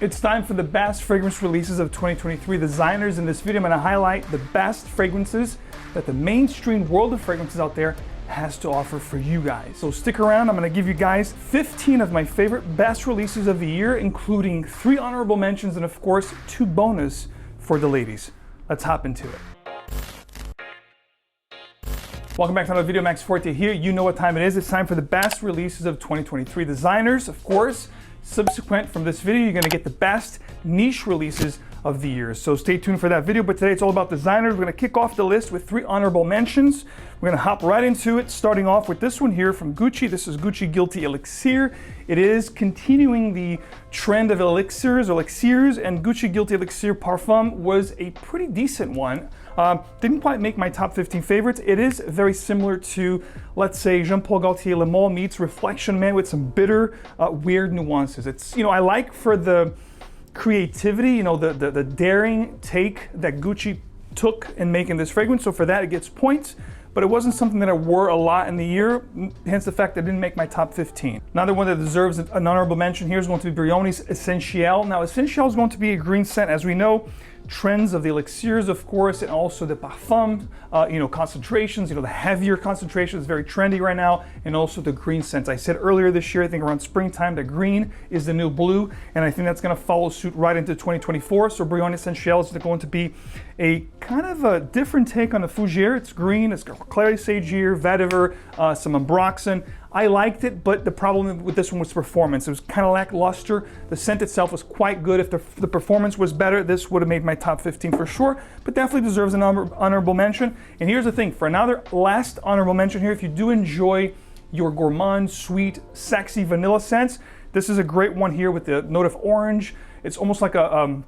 It's time for the best fragrance releases of 2023 designers. In this video, I'm going to highlight the best fragrances that the mainstream world of fragrances out there has to offer for you guys. So stick around. I'm going to give you guys 15 of my favorite best releases of the year, including 3 honorable mentions and of course 2 bonus for the ladies. Let's hop into it. Welcome back to another video. Max Forti here. You know what time it is. It's time for the best releases of 2023 designers. Of course, subsequent from this video, you're going to get the best niche releases of the year. So stay tuned for that video. But today it's all about designers. We're going to kick off the list with 3 honorable mentions. We're going to hop right into it, starting off with this one here from Gucci. This is Gucci Guilty Elixir. It is continuing the trend of elixirs, and Gucci Guilty Elixir Parfum was a pretty decent one. Didn't quite make my top 15 favorites. It is very similar to, let's say, Jean Paul Gaultier Le Male meets Reflection Man with some bitter, weird nuances. It's, I like for the creativity, the daring take that Gucci took in making this fragrance. So for that, it gets points. But it wasn't something that I wore a lot in the year, hence the fact that it didn't make my top 15. Another one that deserves an honorable mention here is going to be Brioni's Essentiel. Now, Essentiel is going to be a green scent, as we know. Trends of the elixirs, of course, and also the parfum, concentrations, the heavier concentrations, very trendy right now, and also the green scents. I said earlier this year, I think around springtime, that green is the new blue, and I think that's going to follow suit right into 2024. So Brioni Essentiel is going to be a kind of a different take on the Fougere. It's green, it's clary sage here, vetiver, some ambroxan. I liked it, but the problem with this one was performance. It was kind of lackluster. The scent itself was quite good. If the performance was better, this would have made my top 15 for sure, but definitely deserves an honorable mention. And here's the thing, for another last honorable mention here, if you do enjoy your gourmand, sweet, sexy vanilla scents, this is a great one here with the note of orange. It's almost like a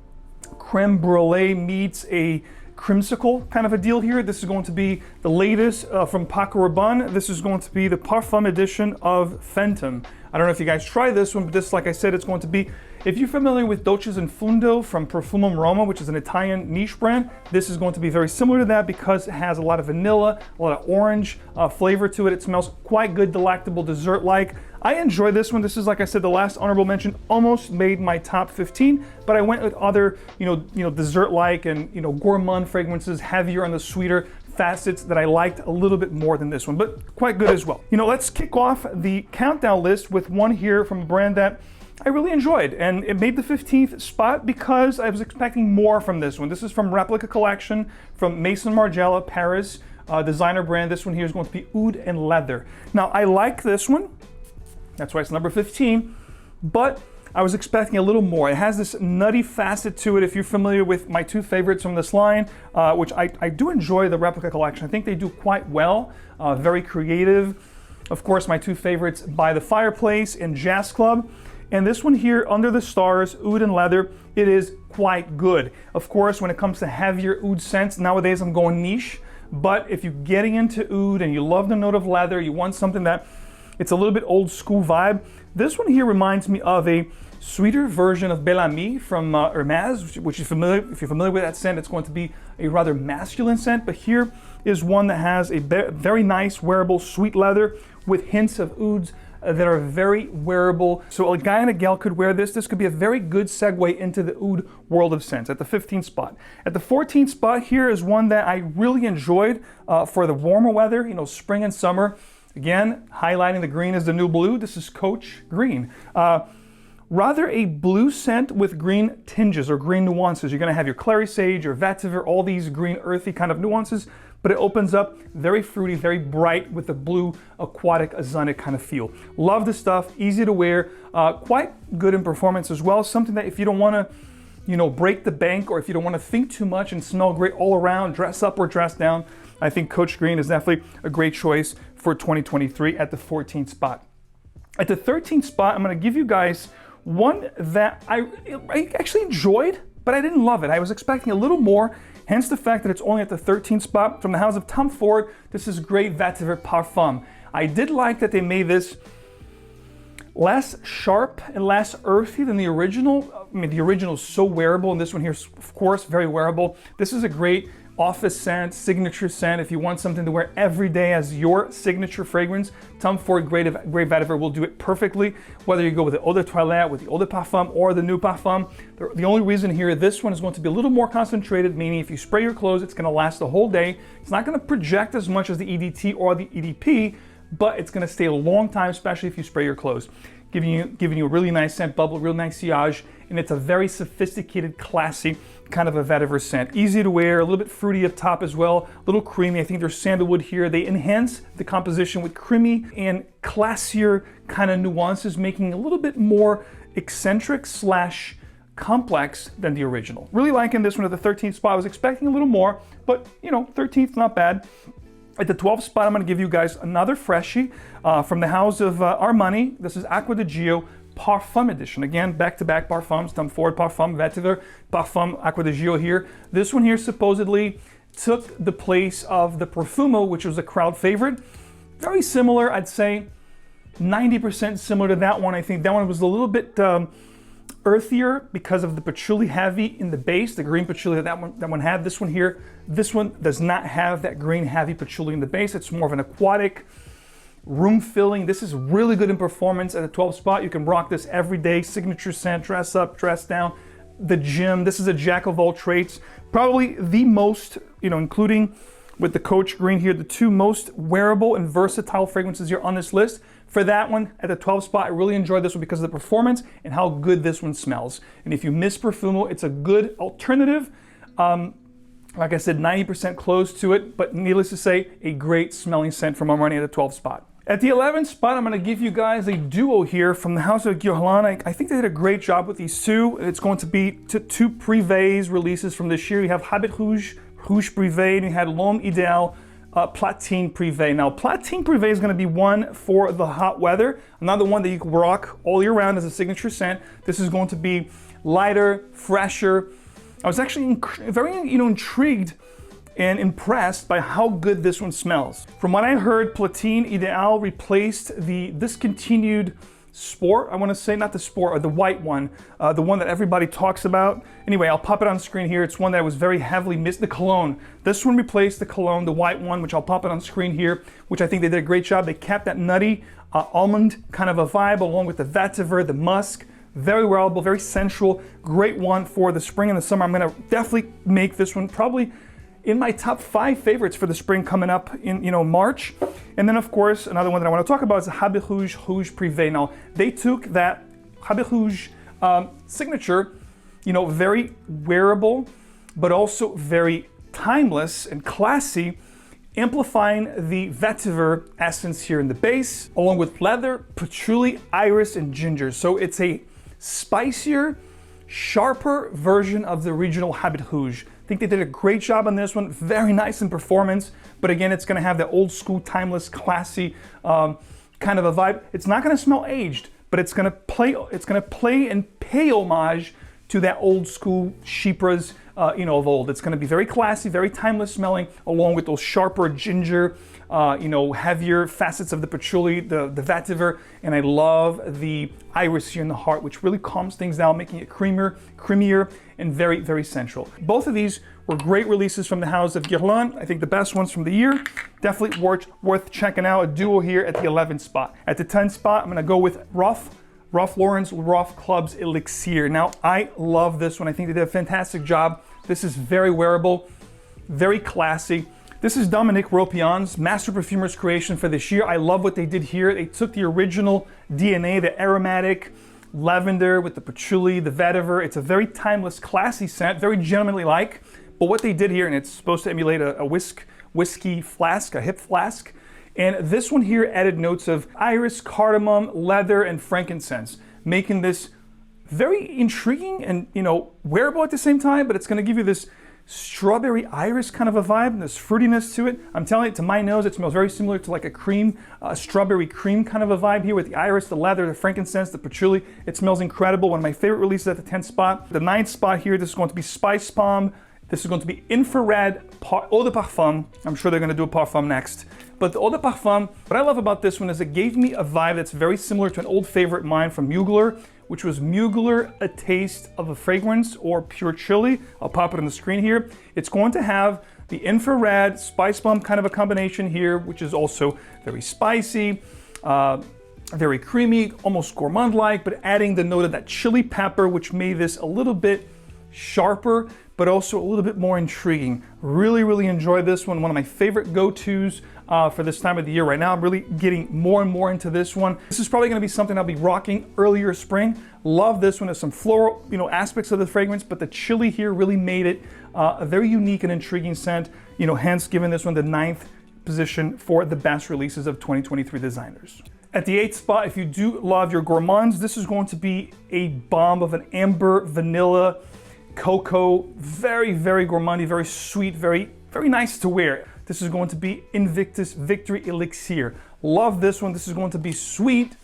creme brulee meets a creamsicle kind of a deal here. This is going to be the latest from Paco Rabanne. This is going to be the Parfum edition of Phantom. I don't know if you guys tried this one, but this, like I said, it's going to be, if you're familiar with Dolce & Fundo from Profumum Roma, which is an Italian niche brand, this is going to be very similar to that because it has a lot of vanilla, a lot of orange flavor to it. It smells quite good, delectable, dessert-like. I enjoy this one. This is, like I said, the last honorable mention, almost made my top 15, but I went with other, dessert-like and, gourmand fragrances, heavier on the sweeter facets that I liked a little bit more than this one, but quite good as well. Let's kick off the countdown list with one here from a brand that I really enjoyed, and it made the 15th spot because I was expecting more from this one. This is from Replica Collection from Maison Margiela, Paris, designer brand. This one here is going to be Oud and Leather. Now, I like this one. That's why it's number 15, but I was expecting a little more. It has this nutty facet to it. If you're familiar with my 2 favorites from this line, which I do enjoy the Replica Collection. I think they do quite well, very creative. Of course, my 2 favorites, By the Fireplace and Jazz Club. And this one here, Under the Stars, Oud and Leather, it is quite good. Of course, when it comes to heavier oud scents, nowadays I'm going niche. But if you're getting into oud and you love the note of leather, you want something that it's a little bit old school vibe, this one here reminds me of a sweeter version of Bel Ami from Hermès, which if you're familiar with that scent, it's going to be a rather masculine scent. But here is one that has a very nice wearable sweet leather with hints of ouds that are very wearable. So a guy and a gal could wear this. This could be a very good segue into the oud world of scents at the 15th spot. At the 14th spot here is one that I really enjoyed for the warmer weather, spring and summer. Again, highlighting the green is the new blue. This is Coach Green. Rather a blue scent with green tinges or green nuances. You're gonna have your clary sage, your vetiver, all these green earthy kind of nuances, but it opens up very fruity, very bright with the blue aquatic ozonic kind of feel. Love the stuff, easy to wear, quite good in performance as well. Something that if you don't wanna, break the bank, or if you don't wanna think too much and smell great all around, dress up or dress down, I think Coach Green is definitely a great choice for 2023 at the 14th spot. At the 13th spot, I'm gonna give you guys one that I actually enjoyed, but I didn't love it. I was expecting a little more, hence the fact that it's only at the 13th spot. From the house of Tom Ford, this is Great Vetiver Parfum. I did like that they made this less sharp and less earthy than the original. I mean, the original is so wearable, and this one here is, of course, very wearable. This is a great office scent, signature scent. If you want something to wear every day as your signature fragrance, Tom Ford Grey Vetiver will do it perfectly. Whether you go with the Eau de Toilette, with the Eau de Parfum, or the New Parfum, the only reason here, this one is going to be a little more concentrated, meaning if you spray your clothes, it's going to last the whole day. It's not going to project as much as the EDT or the EDP, but it's going to stay a long time, especially if you spray your clothes. Giving you a really nice scent bubble, real nice sillage, and it's a very sophisticated, classy kind of a vetiver scent. Easy to wear, a little bit fruity up top as well, a little creamy. I think there's sandalwood here. They enhance the composition with creamy and classier kind of nuances, making it a little bit more eccentric slash complex than the original. Really liking this one at the 13th spot. I was expecting a little more, but you know, 13th, not bad. At the 12th spot, I'm going to give you guys another freshie from the house of Armani. This is 𝗥𝗿𝗄𝗎 Parfum Edition. Again, back-to-back parfums, Tom Ford Parfum, Vetiver, Parfum 𝗥𝗿𝗄𝗎 here. This one here supposedly took the place of the Profumo, which was a crowd favorite. Very similar, I'd say 90% similar to that one. I think that one was a little bit earthier because of the patchouli heavy in the base, the green patchouli that one had. This one does not have that green heavy patchouli in the base. It's more of an aquatic, room filling. This is really good in performance at the 12th spot. You can rock this every day. Signature scent, dress up, dress down, the gym. This is a jack of all trades. Probably the most, including with the Coach Green here, the two most wearable and versatile fragrances here on this list. For that one, at the 12th spot, I really enjoyed this one because of the performance and how good this one smells. And if you miss Profumo, it's a good alternative. Like I said, 90% close to it, but needless to say, a great smelling scent from Armani at the 12th spot. At the 11th spot, I'm going to give you guys a duo here from the house of Guerlain. I think they did a great job with these two. It's going to be two Privé releases from this year. You have Habit Rouge Privé, and you had L'Homme Idéal Platine Privé. Now, Platine Privé is going to be one for the hot weather, another one that you can rock all year round as a signature scent. This is going to be lighter, fresher. I was actually very intrigued and impressed by how good this one smells. From what I heard, Platine Idéal replaced the discontinued Sport, I want to say, not the Sport, or the white one, the one that everybody talks about. Anyway, I'll pop it on screen here. It's one that was very heavily missed, the Cologne. This one replaced the Cologne, the white one, which I'll pop it on screen here, which I think they did a great job. They kept that nutty almond kind of a vibe along with the vetiver, the musk. Very wearable, very sensual, great one for the spring and the summer. I'm gonna definitely make this one probably in my top 5 favorites for the spring coming up in March. And then of course, another one that I want to talk about is the Habit Rouge Privé. Now, they took that Habit Rouge signature, very wearable, but also very timeless and classy, amplifying the vetiver essence here in the base, along with leather, patchouli, iris, and ginger. So it's a spicier, sharper version of the original Habit Rouge. I think they did a great job on this one. Very nice in performance, but again, it's going to have that old school, timeless, classy kind of a vibe. It's not going to smell aged, but it's going to play. It's going to play and pay homage to that old school chypres, of old. It's going to be very classy, very timeless smelling, along with those sharper ginger, heavier facets of the patchouli, the vetiver, and I love the iris here in the heart, which really calms things down, making it creamier, and very, very sensual. Both of these were great releases from the house of Guerlain. I think the best ones from the year. Definitely worth checking out. A duo here at the 11th spot. At the 10th spot, I'm going to go with Ralph Lauren's Club's Elixir. Now, I love this one. I think they did a fantastic job. This is very wearable, very classy. This is Dominique Ropion's master perfumer's creation for this year. I love what they did here. They took the original DNA, the aromatic lavender with the patchouli, the vetiver. It's a very timeless, classy scent, very gentlemanly-like. But what they did here, and it's supposed to emulate a whiskey flask, a hip flask, and this one here added notes of iris, cardamom, leather, and frankincense, making this very intriguing and, wearable at the same time, but it's going to give you this strawberry iris kind of a vibe and this fruitiness to it. I'm telling you, to my nose, it smells very similar to like a cream, strawberry cream kind of a vibe here with the iris, the leather, the frankincense, the patchouli. It smells incredible. One of my favorite releases at the 10th spot. The 9th spot here, this is going to be Spice Palm. This is going to be infrared eau de parfum. I'm sure they're going to do a parfum next. But the eau de parfum, what I love about this one is it gave me a vibe that's very similar to an old favorite of mine from Mugler, which was Mugler A Taste of a Fragrance, or Pure Chili. I'll pop it on the screen here. It's going to have the infrared spice bomb kind of a combination here, which is also very spicy, very creamy, almost gourmand-like, but adding the note of that chili pepper, which made this a little bit sharper, but also a little bit more intriguing. Really, really enjoy this one. One of my favorite go-tos for this time of the year right now. I'm really getting more and more into this one. This is probably gonna be something I'll be rocking earlier spring. Love this one. There's some floral, aspects of the fragrance, but the chili here really made it a very unique and intriguing scent. Hence giving this one the 9th position for the best releases of 2023 designers. At the 8th spot, if you do love your gourmands, this is going to be a bomb of an amber vanilla cocoa, very, very gourmandy, very sweet, very, very nice to wear. This is going to be Invictus Victory Elixir. Love this one. This is going to be sweet,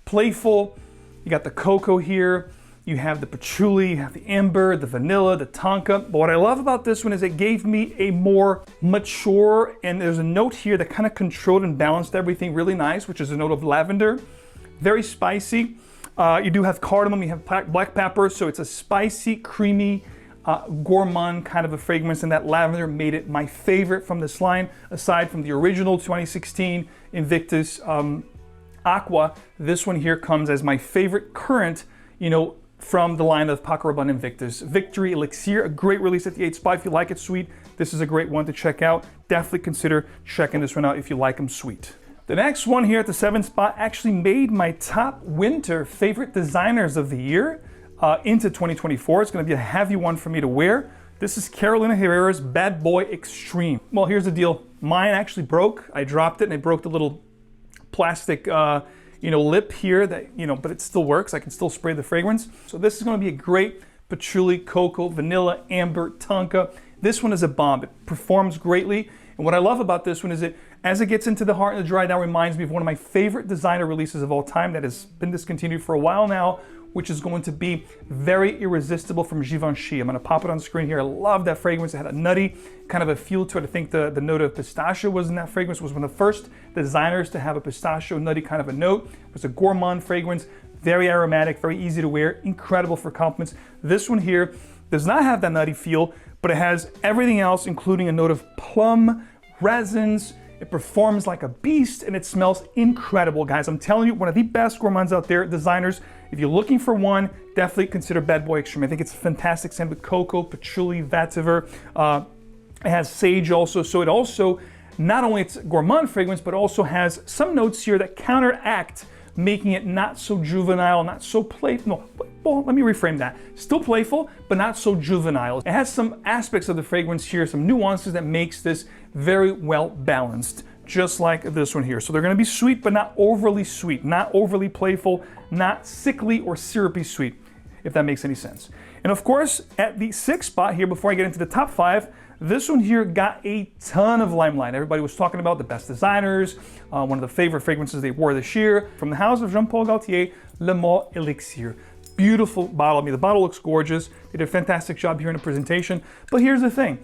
playful. You got the cocoa here. You have the patchouli, you have the amber, the vanilla, the tonka. But what I love about this one is it gave me a more mature, and there's a note here that kind of controlled and balanced everything really nice, which is a note of lavender. Very spicy. You do have cardamom, you have black pepper, so it's a spicy, creamy, gourmand kind of a fragrance, and that lavender made it my favorite from this line, aside from the original 2016 Invictus Aqua. This one here comes as my favorite current, from the line of Paco Rabanne Invictus Victory Elixir. A great release at the 8th spot. If you like it sweet, this is a great one to check out. Definitely consider checking this one out if you like them sweet. The next one here at the 7th spot actually made my top winter favorite designers of the year into 2024. It's going to be a heavy one for me to wear. This is Carolina Herrera's Bad Boy Extreme. Well, here's the deal. Mine actually broke. I dropped it and I broke the little plastic lip here that, but it still works. I can still spray the fragrance. So this is going to be a great patchouli, cocoa, vanilla, amber, tonka. This one is a bomb. It performs greatly. And what I love about this one is as it gets into the heart and the dry, now reminds me of one of my favorite designer releases of all time that has been discontinued for a while now, which is going to be Very Irresistible from Givenchy. I'm going to pop it on screen here. I love that fragrance. It had a nutty kind of a feel to it. I think the note of pistachio was in that fragrance. It was one of the first designers to have a pistachio nutty kind of a note. It was a gourmand fragrance, very aromatic, very easy to wear, incredible for compliments. This one here does not have that nutty feel, but it has everything else, including a note of plum, resins. It performs like a beast and it smells incredible, guys. I'm telling you, one of the best gourmands out there, designers. If you're looking for one, definitely consider Bad Boy Extreme. I think it's a fantastic scent with cocoa, patchouli, vetiver. It has sage also. So it also, not only it's gourmand fragrance, but also has some notes here that counteract, making it not so juvenile, not so playful. No, well, let me reframe that. Still playful, but not so juvenile. It has some aspects of the fragrance here, some nuances that makes this very well balanced, just like this one here. So they're gonna be sweet, but not overly sweet, not overly playful, not sickly or syrupy sweet, if that makes any sense. And of course, at the 6th spot here, before I get into the top 5, this one here got a ton of limelight. Everybody was talking about the best designers, one of the favorite fragrances they wore this year, from the house of Jean-Paul Gaultier, Le Male Elixir. Beautiful bottle. I mean, the bottle looks gorgeous. They did a fantastic job here in the presentation. But here's the thing,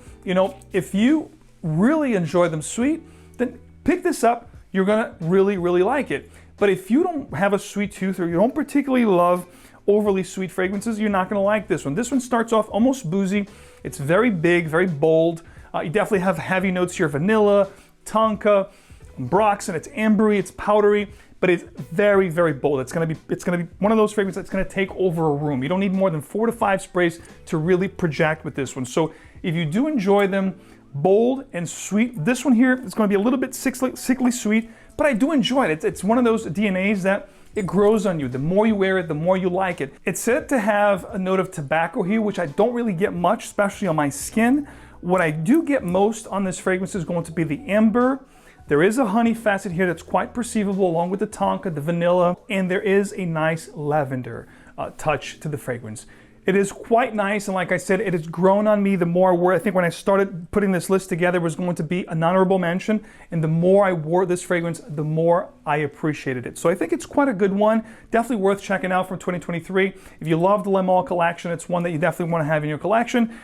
if you really enjoy them sweet, then pick this up. You're gonna really, really like it. But if you don't have a sweet tooth or you don't particularly love overly sweet fragrances, you're not gonna like this one. This one starts off almost boozy. It's very big, very bold. You definitely have heavy notes here, vanilla, tonka, ambroxan. It's ambery, it's powdery, but it's very, very bold. It's gonna be one of those fragrances that's gonna take over a room. You don't need more than 4 to 5 sprays to really project with this one. So if you do enjoy them bold and sweet, this one here is gonna be a little bit sickly sweet, but I do enjoy it. It's one of those DNAs that it grows on you. The more you wear it, the more you like it. It's said to have a note of tobacco here, which I don't really get much, especially on my skin. What I do get most on this fragrance is going to be the amber. There is a honey facet here that's quite perceivable, along with the tonka, the vanilla, and there is a nice lavender touch to the fragrance. It is quite nice, and like I said, it has grown on me the more I wore it. I think when I started putting this list together, it was going to be an honorable mention, and the more I wore this fragrance, the more I appreciated it. So I think it's quite a good one. Definitely worth checking out from 2023. If you love the Le Male collection, it's one that you definitely want to have in your collection.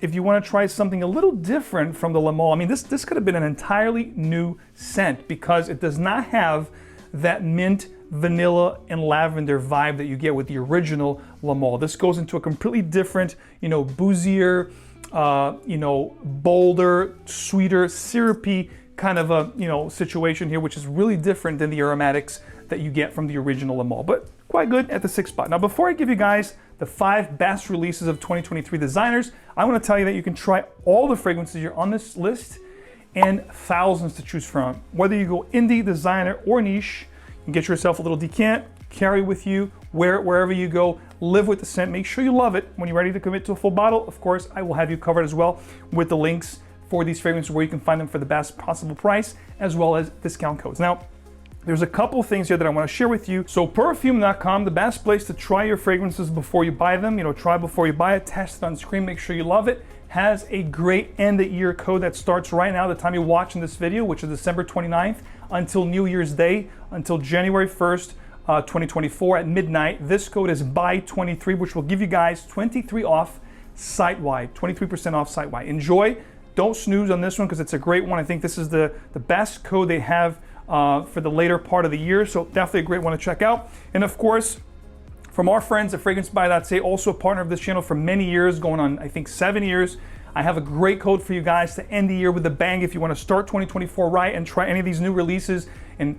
If you want to try something a little different from the Le Male, I mean, this could have been an entirely new scent because it does not have that mint, vanilla, and lavender vibe that you get with the original Le Male. This goes into a completely different, boozier, bolder, sweeter, syrupy kind of a, situation here, which is really different than the aromatics that you get from the original 𝗏, but quite good at the 6th spot. Now, before I give you guys the 5 best releases of 2023 designers, I want to tell you that you can try all the fragrances here on this list and thousands to choose from. Whether you go indie, designer, or niche, you can get yourself a little decant, carry with you, wear it wherever you go, live with the scent, make sure you love it. When you're ready to commit to a full bottle, of course, I will have you covered as well with the links for these fragrances where you can find them for the best possible price, as well as discount codes. Now, there's a couple things here that I want to share with you. So perfume.com, the best place to try your fragrances before you buy them. Try before you buy it, test it on screen, make sure you love it. Has a great end of year code that starts right now, the time you're watching this video, which is December 29th, until New Year's Day, until January 1st, 2024 at midnight. This code is BUY23, which will give you guys 23 off site-wide, 23% off site-wide. Enjoy. Don't snooze on this one because it's a great one. I think this is the best code they have for the later part of the year, so definitely a great one to check out. And of course, from our friends at 𝗏𝗏𝗏, also a partner of this channel for many years, going on I think 7 years, I have a great code for you guys to end the year with a bang if you want to start 2024 right and try any of these new releases and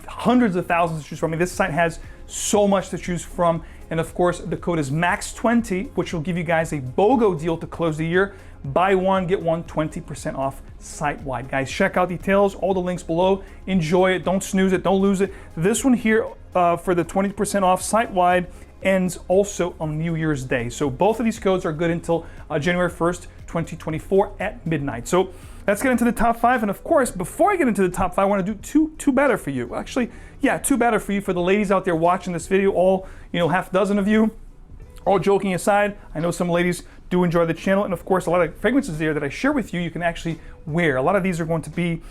hundreds of thousands to choose from. I mean, this site has so much to choose from. And of course, the code is MAX20, which will give you guys a BOGO deal to close the year. Buy one, get one, 20% off site-wide. Guys, check out details, all the links below. Enjoy it, don't snooze it, don't lose it. This one here for the 20% off site-wide ends also on New Year's Day. So both of these codes are good until January 1st, 2024 at midnight. So let's get into the top 5. And of course, before I get into the top 5, I want to do two better for you. Actually, yeah, 2 better for you, for the ladies out there watching this video, all, half dozen of you. All joking aside, I know some ladies do enjoy the channel, and of course a lot of fragrances there that I share with you, you can actually wear. A lot of these are going to be,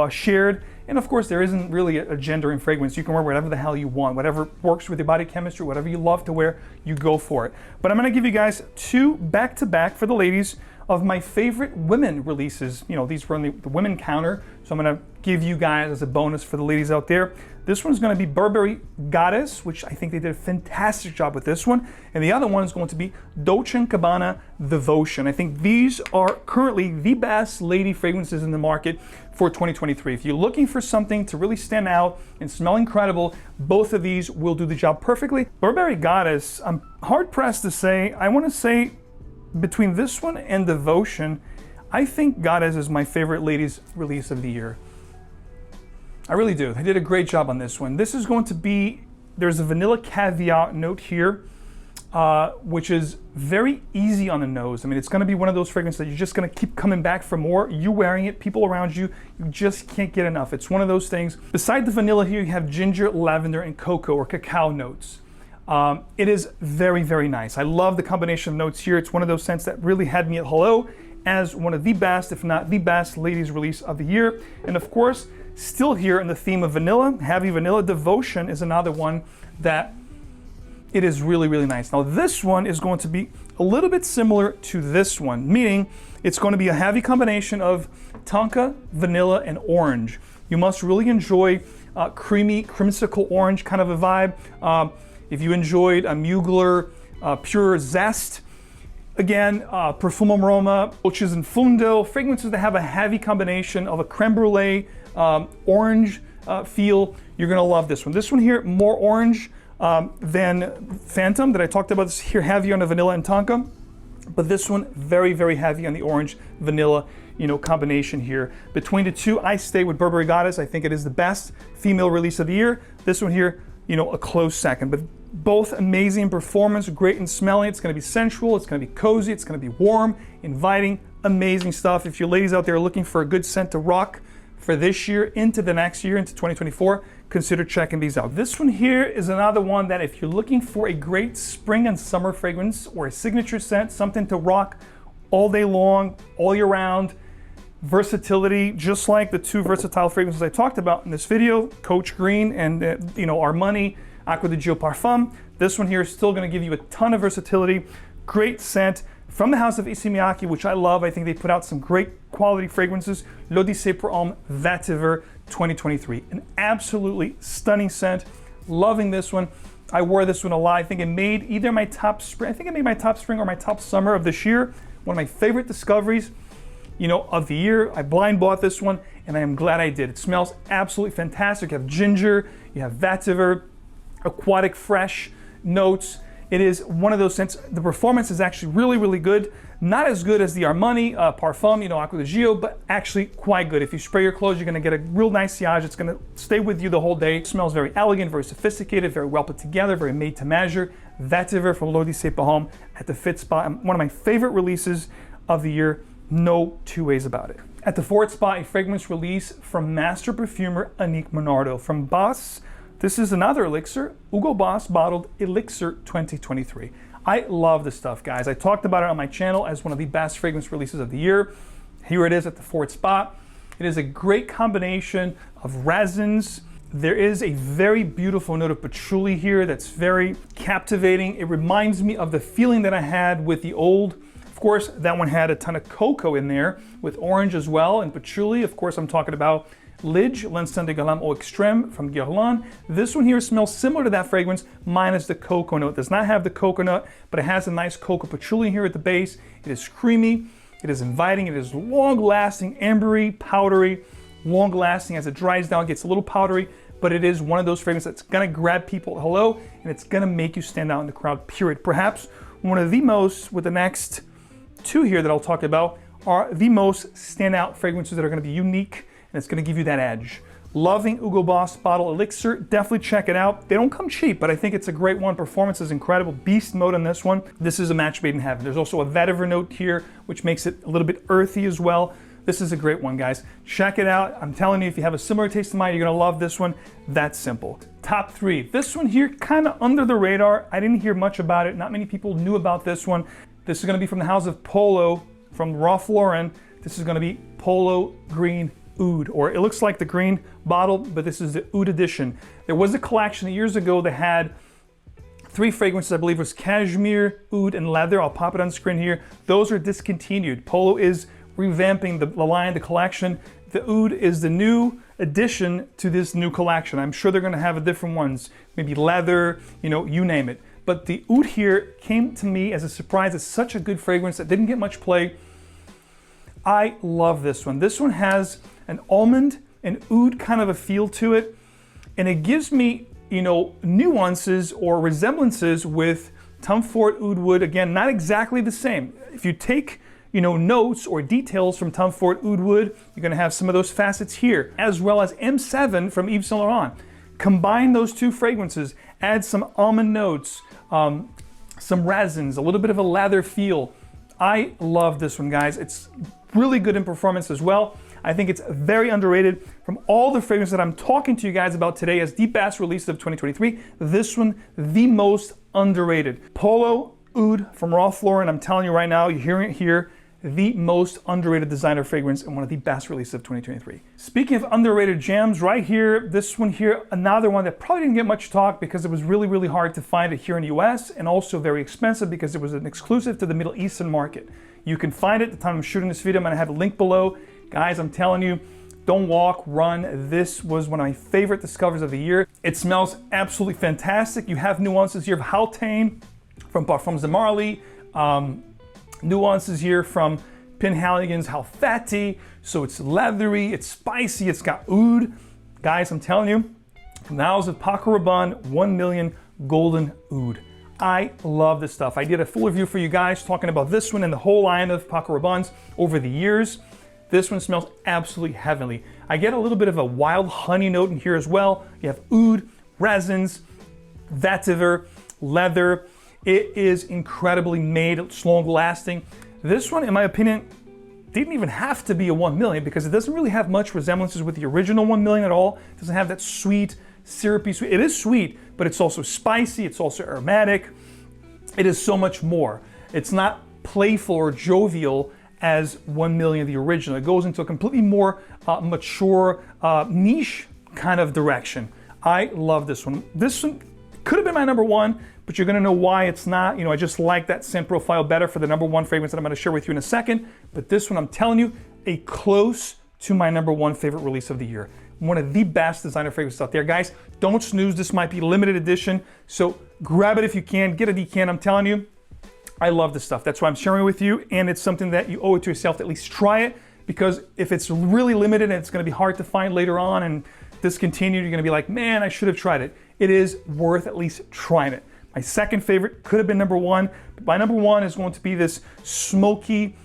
shared, and of course there isn't really a gender in fragrance. You can wear whatever the hell you want, whatever works with your body chemistry, whatever you love to wear, you go for it. But I'm going to give you guys 2 back-to-back for the ladies of my favorite women releases. These were on the women counter, so I'm going to give you guys as a bonus for the ladies out there. This one's going to be Burberry Goddess, which I think they did a fantastic job with this one. And the other one is going to be Dolce & Gabbana Devotion. I think these are currently the best lady fragrances in the market for 2023. If you're looking for something to really stand out and smell incredible, both of these will do the job perfectly. Burberry Goddess, I'm hard pressed to say, I want to say between this one and Devotion, I think Goddess is my favorite ladies release of the year. I really do. They did a great job on this one. This is going to be, there's a vanilla caviar note here, which is very easy on the nose. I mean, it's going to be one of those fragrances that you're just going to keep coming back for more. You wearing it, people around you, you just can't get enough. It's one of those things. Beside the vanilla here, you have ginger, lavender, and cocoa or cacao notes. It is very, very nice. I love the combination of notes here. It's one of those scents that really had me at hello as one of the best, if not the best, ladies release of the year. And of course, still here in the theme of vanilla, heavy vanilla, Devotion is another one that it is really, really nice. Now this one is going to be a little bit similar to this one, meaning it's going to be a heavy combination of tonka, vanilla, and orange. You must really enjoy creamy, creamsicle orange kind of a vibe. If you enjoyed a Mugler Pure Zest, again, Profumo Aroma, Dolces in Fundo, fragrances that have a heavy combination of a creme brulee, orange feel, you're gonna love this one. This one here, more orange than Phantom that I talked about. This here heavy on the vanilla and tonka, but this one very, very heavy on the orange vanilla, combination here. Between the two, I stay with Burberry Goddess. I think it is the best female release of the year. This one here, a close second, but both amazing in performance, great in smelling. It's going to be sensual, it's going to be cozy, it's going to be warm, inviting, amazing stuff. If you ladies out there looking for a good scent to rock for this year into the next year, into 2024, consider checking these out. This one here is another one that if you're looking for a great spring and summer fragrance or a signature scent, something to rock all day long, all year round, versatility, just like the 2 versatile fragrances I talked about in this video, Coach Green and Armani Acqua di Gio Parfum. This one here is still going to give you a ton of versatility, great scent from the house of Issey Miyake, which I love. I think they put out some great quality fragrances. L'Odyssée pour Homme Vetiver 2023, an absolutely stunning scent. Loving this one. I wore this one a lot. I think it made either my top spring, I think it made my top spring or my top summer of this year. One of my favorite discoveries, of the year. I blind bought this one, and I am glad I did. It smells absolutely fantastic. You have ginger, you have vetiver, aquatic fresh notes. It is one of those scents. The performance is actually really, really good. Not as good as the Armani Parfum, Acqua di Gio, but actually quite good. If you spray your clothes, you're gonna get a real nice sillage. It's gonna stay with you the whole day. It smells very elegant, very sophisticated, very well put together, very made to measure. Vetiver from 𝗏𝗏 at the fit spot. One of my favorite releases of the year. No two ways about it. At the 𝗏𝗏, a fragrance release from master perfumer Annick Monardo. From Boss, this is another elixir, Hugo Boss bottled Elixir 2023. I love this stuff, guys. I talked about it on my channel as one of the best fragrance releases of the year. Here it is at the 𝗏𝗏. It is a great combination of resins. There is a very beautiful note of patchouli here that's very captivating. It reminds me of the feeling that I had with the old. Of course, that one had a ton of cocoa in there with orange as well and patchouli. Of course, I'm talking about 𝗏𝗔𝗏, L'Instant de Gamme Eau Extrême from Guerlain. This one here smells similar to that fragrance, minus the cocoa note. It does not have the coconut, but it has a nice cocoa patchouli here at the base. It is creamy, it is inviting, it is long-lasting, ambery, powdery, long-lasting. As it dries down, it gets a little powdery, but it is one of those fragrances that's gonna grab people hello, and it's gonna make you stand out in the crowd, period. Perhaps one of the most, with the next two here that I'll talk about, are the most standout fragrances that are gonna be unique, and it's gonna give you that edge. Loving Hugo Boss bottle elixir, definitely check it out. They don't come cheap, but I think it's a great one. Performance is incredible. Beast mode on this one. This is a match made in heaven. There's also a vetiver note here, which makes it a little bit earthy as well. This is a great one, guys. Check it out. I'm telling you, if you have a similar taste to mine, you're gonna love this one. That's simple. Top three. This one here, kind of under the radar. I didn't hear much about it. Not many people knew about this one. This is gonna be from the house of Polo, from Ralph Lauren. This is gonna be Polo Green Oud, or it looks like the green bottle, but this is the Oud edition. There was a collection years ago that had three fragrances, I believe it was cashmere, oud, and leather. I'll pop it on screen here. Those are discontinued. Polo is revamping the line, the collection. The oud is the new addition to this new collection. I'm sure they're gonna have different ones, maybe leather, you name it. But the oud here came to me as a surprise. It's such a good fragrance that didn't get much play. I love this one. This one has an almond and oud kind of a feel to it, and it gives me, nuances or resemblances with Tom Ford Oud Wood. Again, not exactly the same. If you take, notes or details from Tom Ford Oud Wood, you're gonna have some of those facets here, as well as M7 from Yves Saint Laurent. Combine those two fragrances, add some almond notes, some resins, a little bit of a leather feel. I love this one, guys. It's really good in performance as well. I think it's very underrated. From all the fragrances that I'm talking to you guys about today as the best release of 2023, this one, the most underrated. Polo Oud from Ralph Lauren. I'm telling you right now, you're hearing it here, the most underrated designer fragrance and one of the best releases of 2023. Speaking of underrated gems, right here, this one here, another one that probably didn't get much talk because it was really, really hard to find it here in the US, and also very expensive because it was an exclusive to the Middle Eastern market. You can find it at the time I'm shooting this video. I'm gonna have a link below. Guys, I'm telling you, don't walk, run. This was one of my favorite discoveries of the year. It smells absolutely fantastic. You have nuances here of Hautane from Parfums de Marly, nuances here from Penhaligon's Halfeti. So it's leathery, it's spicy, it's got oud. Guys, I'm telling you, from the house of Paco Rabanne, 1 million golden oud. I love this stuff. I did a full review for you guys talking about this one and the whole line of Paco Rabanne's over the years. This one smells absolutely heavenly. I get a little bit of a wild honey note in here as well. You have oud, resins, vetiver, leather. It is incredibly made, it's long lasting. This one, in my opinion, didn't even have to be a 1 million because it doesn't really have much resemblances with the original 1 million at all. It doesn't have that sweet, syrupy sweet. It is sweet, but it's also spicy, it's also aromatic. It is so much more. It's not playful or jovial as 1 million, the original. It goes into a completely more mature, niche kind of direction. I love this one. This one could have been my number one, but you're gonna know why it's not. I just like that scent profile better for the number one fragrance that I'm gonna share with you in a second. But this one, I'm telling you, a close to my number one favorite release of the year. One of the best designer fragrances out there. Guys, don't snooze. This might be limited edition, so grab it if you can. Get a decan, I'm telling you. I love this stuff. That's why I'm sharing it with you, and it's something that you owe it to yourself to at least try it, because if it's really limited and it's gonna be hard to find later on and discontinued, you're gonna be like, man, I should have tried it. It is worth at least trying it. My second favorite could have been number one, but my number one is going to be this smoky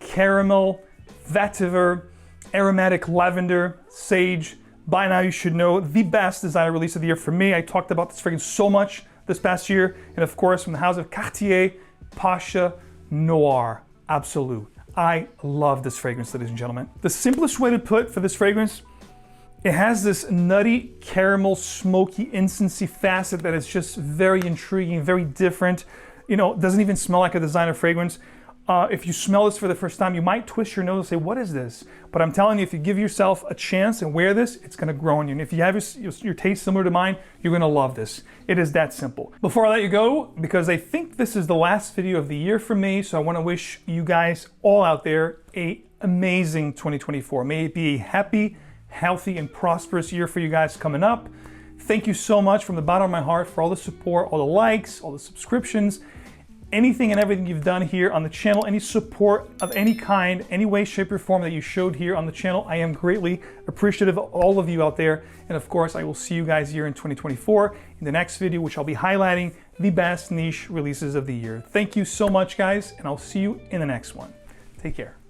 caramel, vetiver, aromatic lavender, sage. By now you should know the best designer release of the year for me. I talked about this fragrance so much this past year, and of course from the house of Cartier, Pasha Noir Absolu. I love this fragrance, ladies and gentlemen. The simplest way to put for this fragrance, it has this nutty caramel, smoky, incensey facet that is just very intriguing, very different. You know, it doesn't even smell like a designer fragrance. If you smell this for the first time, you might twist your nose and say, what is this? But I'm telling you, if you give yourself a chance and wear this, it's gonna grow on you. And if you have your taste similar to mine, you're gonna love this. It is that simple. Before I let you go, because I think this is the last video of the year for me, so I wanna wish you guys all out there an amazing 2024. May it be a happy, healthy, and prosperous year for you guys coming up. Thank you so much from the bottom of my heart for all the support, all the likes, all the subscriptions, anything and everything you've done here on the channel, any support of any kind, any way, shape, or form that you showed here on the channel. I am greatly appreciative of all of you out there. And of course, I will see you guys here in 2024 in the next video, which I'll be highlighting the best niche releases of the year. Thank you so much, guys, and I'll see you in the next one. Take care.